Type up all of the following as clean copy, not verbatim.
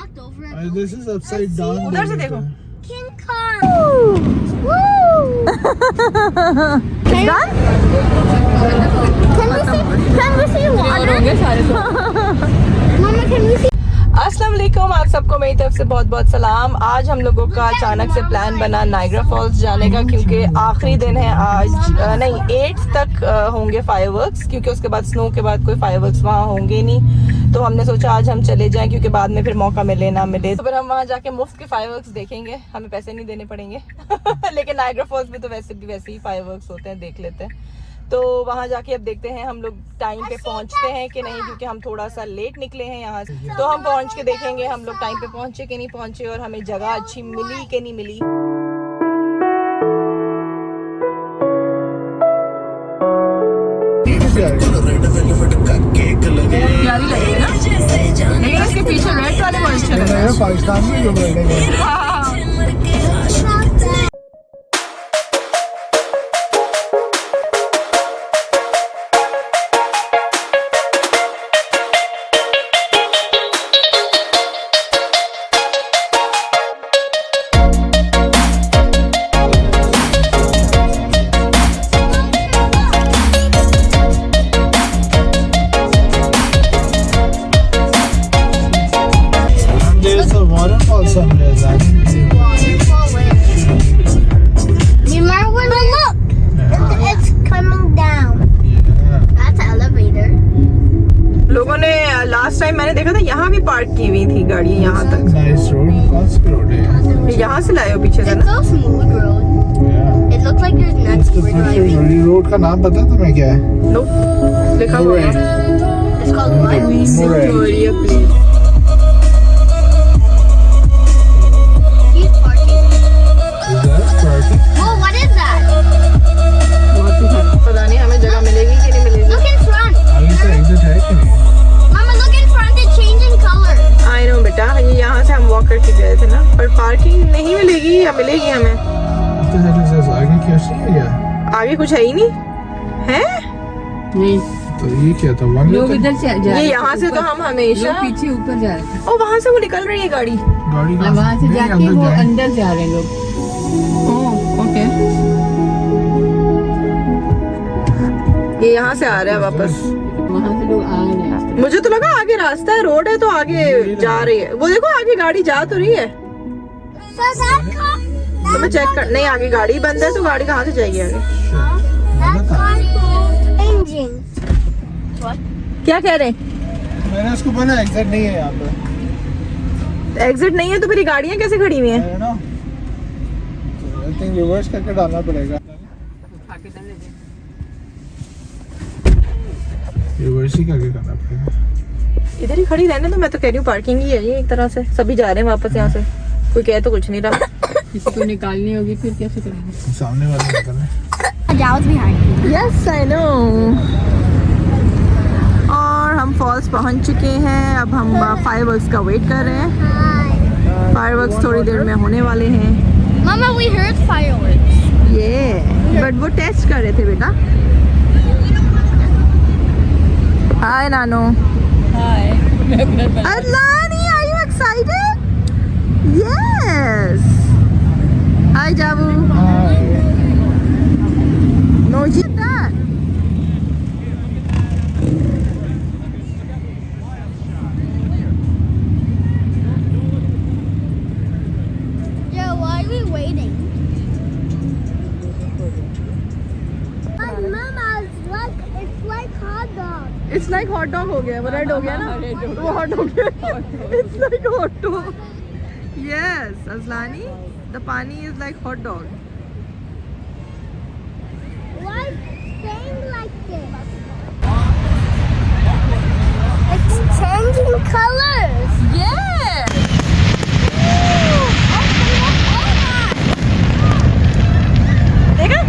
knocked over a This is upside down. उधर से देखो। King Kong. Woo! It's done? Can we see water? Mama, can we see? अस्सलाम वालेकुम, आप सबको मेरी तरफ से बहुत बहुत सलाम। आज हम लोगों का अचानक से प्लान बना नायग्रा फॉल्स जाने का, क्योंकि आखिरी दिन है आज। नहीं, 8 तक होंगे फायरवर्क्स, क्योंकि उसके बाद स्नो के बाद कोई फायरवर्क्स वहाँ होंगे नहीं। तो हमने सोचा आज हम चले जाएं, क्योंकि बाद में फिर मौका मिले ना मिले तो फिर हम वहाँ जाके मुफ्त के फायरवर्क्स देखेंगे, हमें पैसे नहीं देने पड़ेंगे। लेकिन नायग्रा फॉल्स में तो वैसे ही फायरवर्क्स होते हैं, देख लेते हैं। तो वहाँ जाके अब देखते हैं हम लोग टाइम पे पहुँचते हैं कि नहीं, क्योंकि हम थोड़ा सा लेट निकले हैं यहाँ से। तो हम पहुँच के देखेंगे हम लोग टाइम पे पहुँचे कि नहीं पहुँचे, और हमें जगह अच्छी मिली कि नहीं मिली। प्यारी लगेगी ना, लेकिन इसके पीछे रेड वाले बहुत अच्छे लग रहे हैं। पाकिस्तान में जो waterfall somewhere. Waterfall where? Remember when look, it's coming down. Yeah. That's an elevator. लोगों ने लास्ट टाइम मैंने देखा था यहाँ भी पार्क की हुई थी गाड़ी, यहाँ तक। Nice road. कौन सी रोड है? यहाँ से लाए हो पीछे से It's ना? so smooth road. Yeah. It looks like there's nuts for driving. Road का नाम पता तुम्हें क्या है? नो, लिखा हुआ है। It's called what? Victoria place. He's parking. Is that parking? Whoa, what is that? पता नहीं हमें जगह मिलेगी कि नहीं मिलेगी। Look in front. आगे से exit है कि नहीं? Mama, look in front. It's changing color. I know बेटा, ये यहाँ से हम वॉक करके गए थे ना, पर पार्किंग नहीं मिलेगी या मिलेगी हमें? आगे क्या है क्या? आगे कुछ है ही नहीं है। नहीं तो ये क्या था? वहाँ लोग इधर से जा ये यहाँ से तो हम हमेशा लोग पीछे ऊपर जा रहे थे, और वहाँ से वो निकल रही है गाड़ी। गाड़ी और वहाँ से जाके वो अंदर जा रहे हैं लोग। ओके, ये यहाँ से आ रहा है वापस। वहाँ से लोग आ रहे हैं। मुझे तो लगा आगे रास्ता है, रोड है तो आगे जा रही है। वो देखो आगे गाड़ी जा तो रही है। So that car, तो मैं चेक कर, नहीं आगे गाड़ी बंद है तो गाड़ी कहाँ से जाएगी आगे? that car has engine. क्या कह रहे हैं? मैंने उसको बोला एग्जिट नहीं है यहाँ पे। एग्जिट नहीं है तो फिर ये गाड़ियाँ कैसे खड़ी हुई हैं? है ना? आई थिंक रिवर्स करके डालना पड़ेगा। रिवर्स ही करके करना पड़ेगा। इधर ही खड़ी रहने तो, मैं तो कह रही हूँ पार्किंग ही है ये एक तरह से। सभी जा रहे हैं वापस यहाँ से, कोई कह तो कुछ नहीं रहा। किसी को निकालनी होगी फिर कैसे करेंगे? सामने वाले निकल रहे। Adele's behind you. Yes I know. और हम फॉल्स पहुँच चुके हैं, अब हम फायरवर्क्स का वेट कर रहे हैं। Hi. फायरवर्क्स थोड़ी देर में होने वाले हैं। Mama, we heard fireworks. ये बट वो टेस्ट कर रहे थे बेटा। हाय नानो। हाय, Adlani, are you excited? Yes. Hi Jabu. No, you that. Joe, why are we waiting? Mama, it's like hot dog. It's like hot dog हो गया, वो रेड हो गया ना, वो hot हो गया। It's like hot dog. Yes, Azlani, the pani is like hot dog. Why is it staying like this? It's changing colors. Yes. देखा?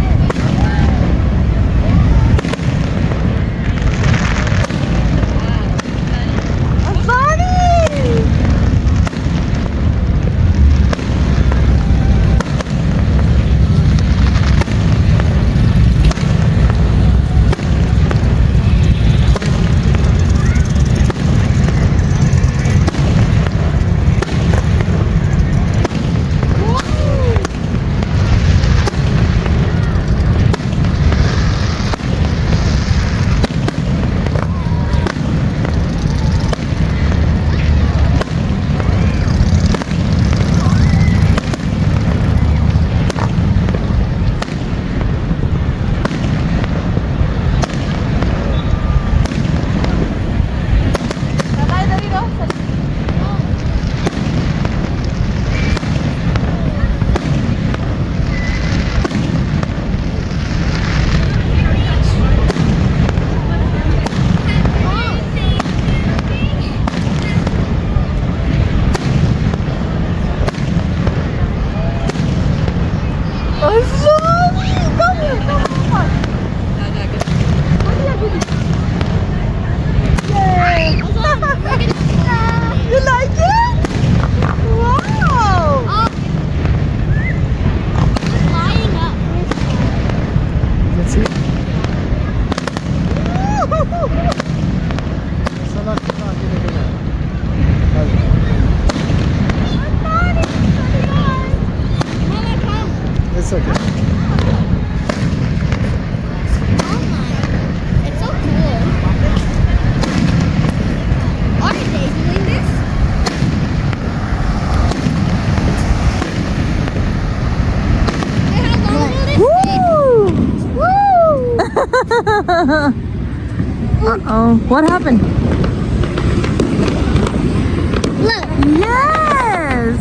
Uh-oh. What happened? Look. Yes!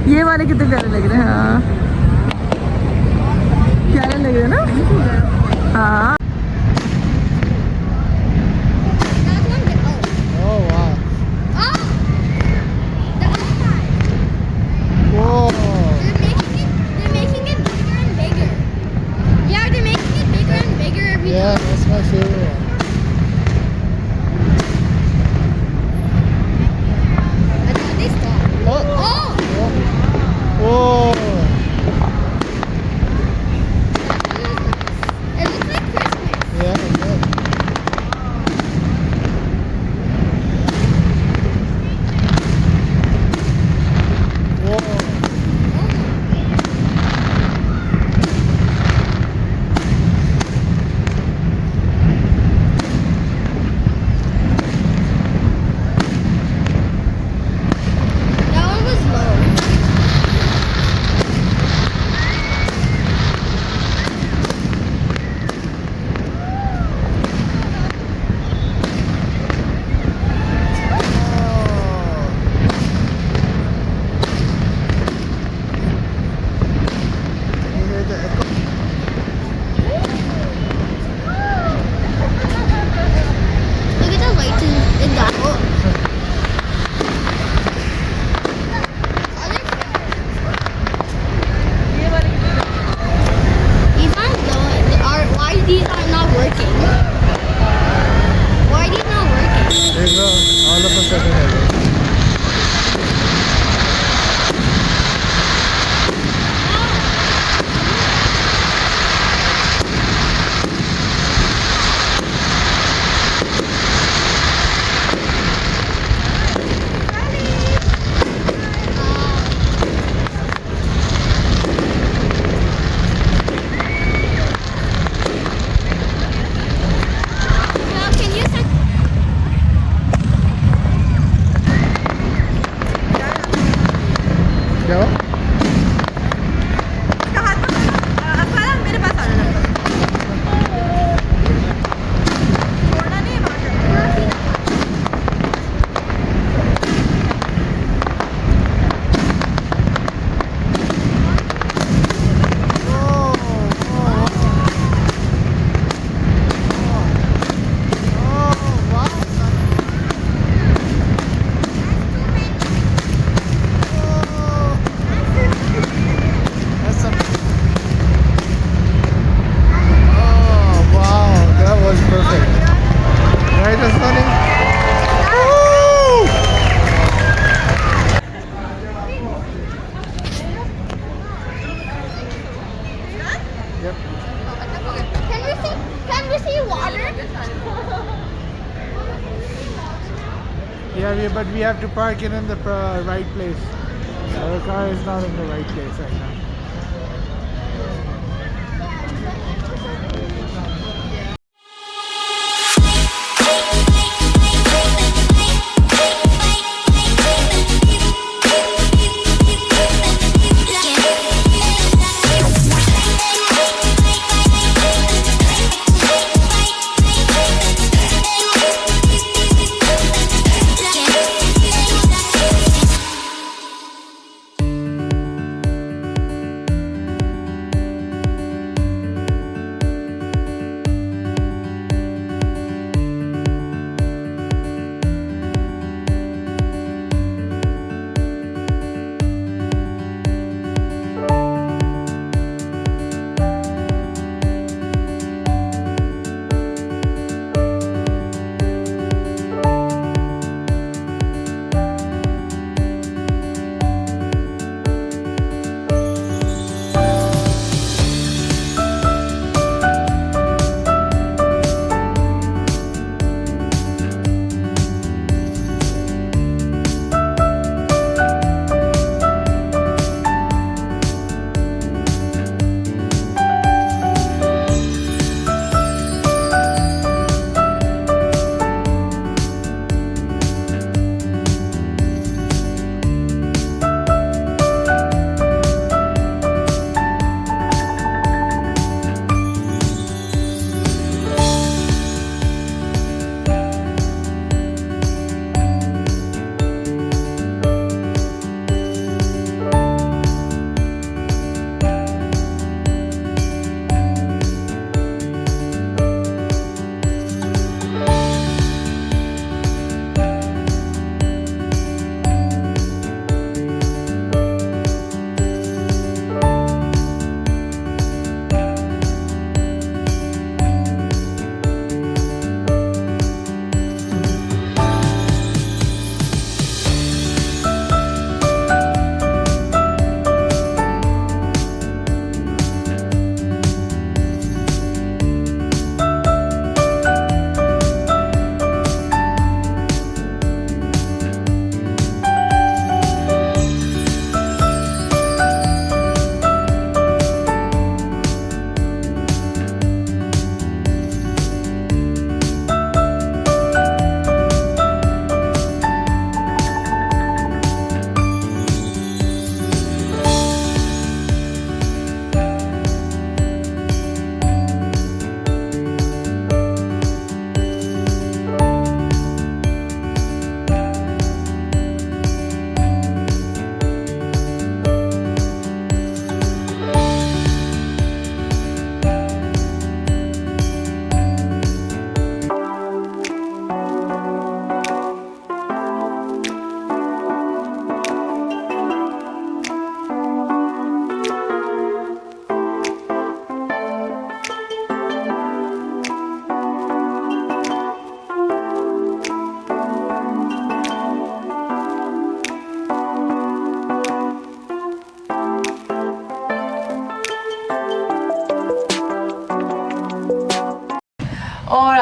ये वाले कितने प्यारे लग रहे हैं हाँ प्यारे लग रहे हैं ना हाँ Oh wow. Oh! The other side. Whoa. They're making it bigger and bigger. Yeah, they're making it bigger and bigger every Yeah, time. that's my favorite one. I thought they stopped. Oh. Oh! Whoa. It looks like Christmas. Yeah, it does. Whoa. That one was low. You hear the echo? Look at the lights in that. These aren't going. Why these are not working? Why are these not working? There you go. All of a sudden. Now, can you send? क्या हुआ? मेरे पास आ जाना छोड़ना नहीं है That's some. Oh wow, that was perfect. Right, Asmani? Woo! Yep. Can we see water? Yeah, but we have to park it in the right place. Our car is not in the right place right now.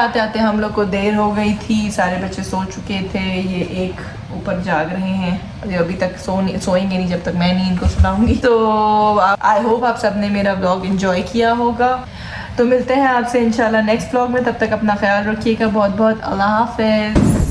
आते आते हम लोग को देर हो गई थी, सारे बच्चे सो चुके थे, ये एक ऊपर जाग रहे हैं, ये अभी तक सोएंगे नहीं जब तक मैं नहीं इनको सुनाऊंगी। तो आई होप आप सबने मेरा व्लॉग एंजॉय किया होगा। तो मिलते हैं आपसे इंशाल्लाह नेक्स्ट व्लॉग में, तब तक अपना ख्याल रखिएगा। बहुत बहुत अल्लाह हाफिज़।